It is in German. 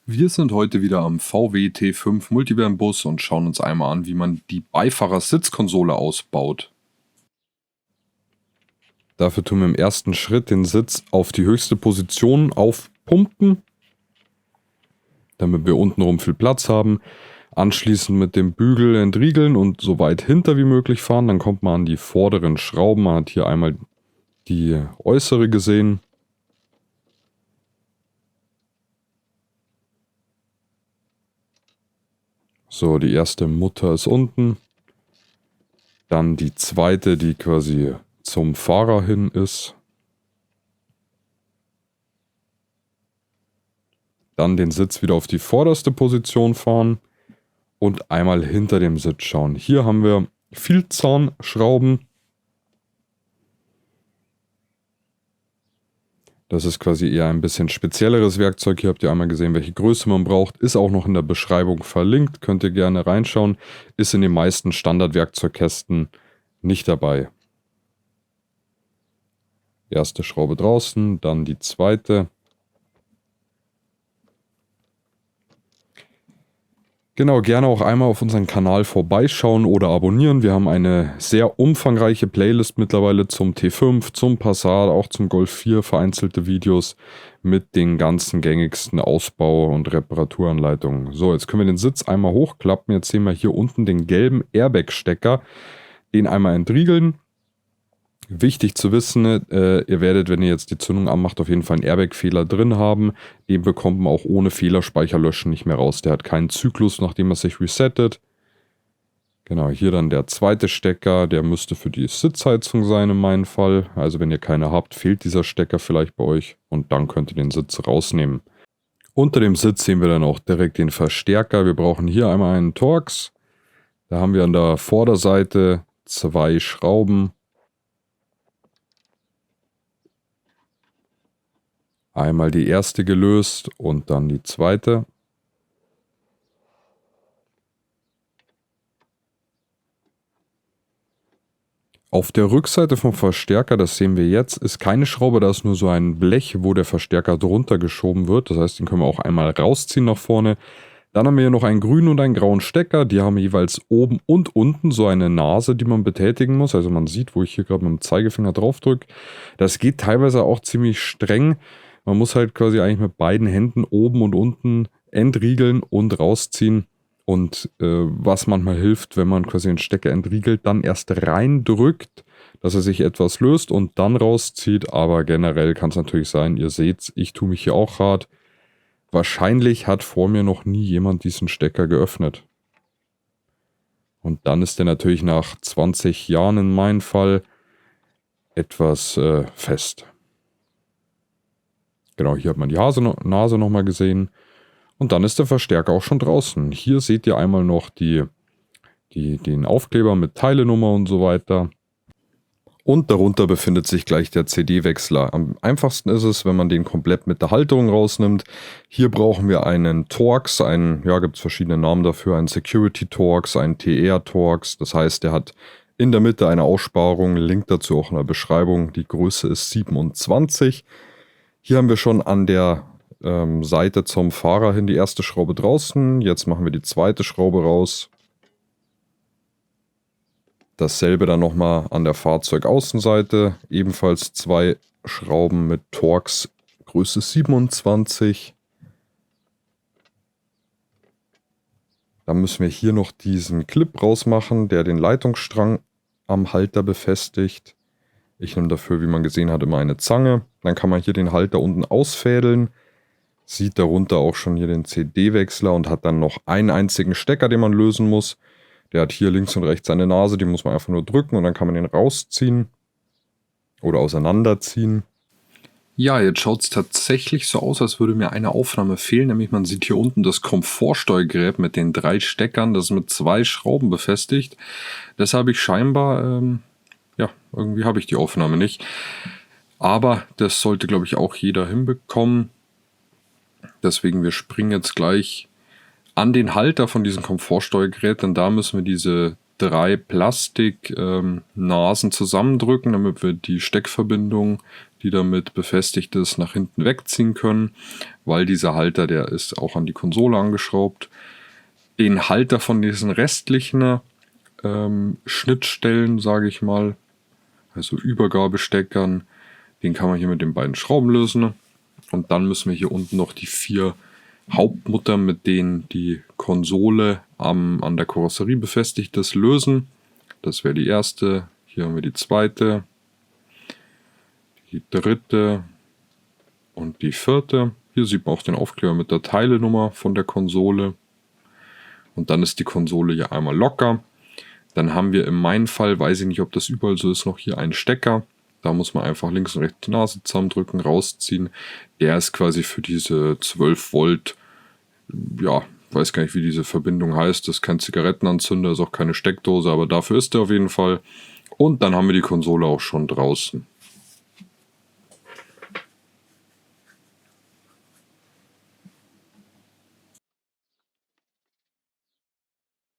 Wir sind heute wieder am VW T5 Multivan-Bus und schauen uns einmal an, wie man die Beifahrer-Sitzkonsole ausbaut. Dafür tun wir im ersten Schritt den Sitz auf die höchste Position aufpumpen, damit wir untenrum viel Platz haben. Anschließend mit dem Bügel entriegeln und so weit hinter wie möglich fahren. Dann kommt man an die vorderen Schrauben. Man hat hier einmal die äußere gesehen. So, die erste Mutter ist unten. Dann die zweite, die quasi zum Fahrer hin ist. Dann den Sitz wieder auf die vorderste Position fahren und einmal hinter dem Sitz schauen. Hier haben wir Vielzahnschrauben. Das ist quasi eher ein bisschen spezielleres Werkzeug. Hier habt ihr einmal gesehen, welche Größe man braucht. Ist auch noch in der Beschreibung verlinkt. Könnt ihr gerne reinschauen. Ist in den meisten Standardwerkzeugkästen nicht dabei. Erste Schraube draußen, dann die zweite. Genau, gerne auch einmal auf unseren Kanal vorbeischauen oder abonnieren. Wir haben eine sehr umfangreiche Playlist mittlerweile zum T5, zum Passat, auch zum Golf 4, vereinzelte Videos mit den ganzen gängigsten Ausbau- und Reparaturanleitungen. So, jetzt können wir den Sitz einmal hochklappen. Jetzt sehen wir hier unten den gelben Airbag-Stecker. Den einmal entriegeln. Wichtig zu wissen, ihr werdet, wenn ihr jetzt die Zündung anmacht, auf jeden Fall einen Airbag-Fehler drin haben. Den bekommt man auch ohne Fehlerspeicher löschen nicht mehr raus. Der hat keinen Zyklus, nachdem er sich resettet. Genau, hier dann der zweite Stecker. Der müsste für die Sitzheizung sein in meinem Fall. Also wenn ihr keine habt, fehlt dieser Stecker vielleicht bei euch. Und dann könnt ihr den Sitz rausnehmen. Unter dem Sitz sehen wir dann auch direkt den Verstärker. Wir brauchen hier einmal einen Torx. Da haben wir an der Vorderseite 2 Schrauben. Einmal die erste gelöst und dann die zweite. Auf der Rückseite vom Verstärker, das sehen wir jetzt, ist keine Schraube, da ist nur so ein Blech, wo der Verstärker drunter geschoben wird. Das heißt, den können wir auch einmal rausziehen nach vorne. Dann haben wir hier noch einen grünen und einen grauen Stecker. Die haben jeweils oben und unten so eine Nase, die man betätigen muss. Also man sieht, wo ich hier gerade mit dem Zeigefinger drauf drücke. Das geht teilweise auch ziemlich streng. Man muss halt quasi eigentlich mit beiden Händen oben und unten entriegeln und rausziehen. Und was manchmal hilft, wenn man quasi den Stecker entriegelt, dann erst reindrückt, dass er sich etwas löst und dann rauszieht. Aber generell kann es natürlich sein, ihr seht, ich tue mich hier auch hart. Wahrscheinlich hat vor mir noch nie jemand diesen Stecker geöffnet. Und dann ist der natürlich nach 20 Jahren in meinem Fall etwas fest. Genau, hier hat man die Nase nochmal gesehen. Und dann ist der Verstärker auch schon draußen. Hier seht ihr einmal noch den Aufkleber mit Teilenummer und so weiter. Und darunter befindet sich gleich der CD-Wechsler. Am einfachsten ist es, wenn man den komplett mit der Halterung rausnimmt. Hier brauchen wir einen Torx, gibt es verschiedene Namen dafür, einen Security-Torx, einen TR-Torx. Das heißt, der hat in der Mitte eine Aussparung, Link dazu auch in der Beschreibung. Die Größe ist 27. Hier haben wir schon an der Seite zum Fahrer hin die erste Schraube draußen. Jetzt machen wir die zweite Schraube raus. Dasselbe dann nochmal an der Fahrzeugaußenseite. Ebenfalls 2 Schrauben mit Torx Größe 27. Dann müssen wir hier noch diesen Clip rausmachen, der den Leitungsstrang am Halter befestigt. Ich nehme dafür, wie man gesehen hat, immer eine Zange. Dann kann man hier den Halter unten ausfädeln. Sieht darunter auch schon hier den CD-Wechsler und hat dann noch einen einzigen Stecker, den man lösen muss. Der hat hier links und rechts eine Nase, die muss man einfach nur drücken und dann kann man den rausziehen oder auseinanderziehen. Ja, jetzt schaut es tatsächlich so aus, als würde mir eine Aufnahme fehlen. Nämlich man sieht hier unten das Komfortsteuergerät mit den 3 Steckern, das ist mit 2 Schrauben befestigt. Das habe ich scheinbar... irgendwie habe ich die Aufnahme nicht. Aber das sollte, glaube ich, auch jeder hinbekommen. Deswegen, wir springen jetzt gleich an den Halter von diesem Komfortsteuergerät, denn da müssen wir diese 3 Plastiknasen zusammendrücken, damit wir die Steckverbindung die damit befestigt ist, nach hinten wegziehen können, weil dieser Halter, der ist auch an die Konsole angeschraubt. Den Halter von diesen restlichen Schnittstellen, sage ich mal, also Übergabesteckern, den kann man hier mit den beiden Schrauben lösen. Und dann müssen wir hier unten noch die 4 Hauptmuttern, mit denen die Konsole an der Karosserie befestigt ist, lösen. Das wäre die erste. Hier haben wir die zweite, die dritte und die vierte. Hier sieht man auch den Aufkleber mit der Teilenummer von der Konsole. Und dann ist die Konsole hier einmal locker. Dann haben wir in meinem Fall, weiß ich nicht, ob das überall so ist, noch hier einen Stecker. Da muss man einfach links und rechts die Nase zusammendrücken, rausziehen. Der ist quasi für diese 12 Volt, ja, weiß gar nicht, wie diese Verbindung heißt. Das ist kein Zigarettenanzünder, ist auch keine Steckdose, aber dafür ist der auf jeden Fall. Und dann haben wir die Konsole auch schon draußen.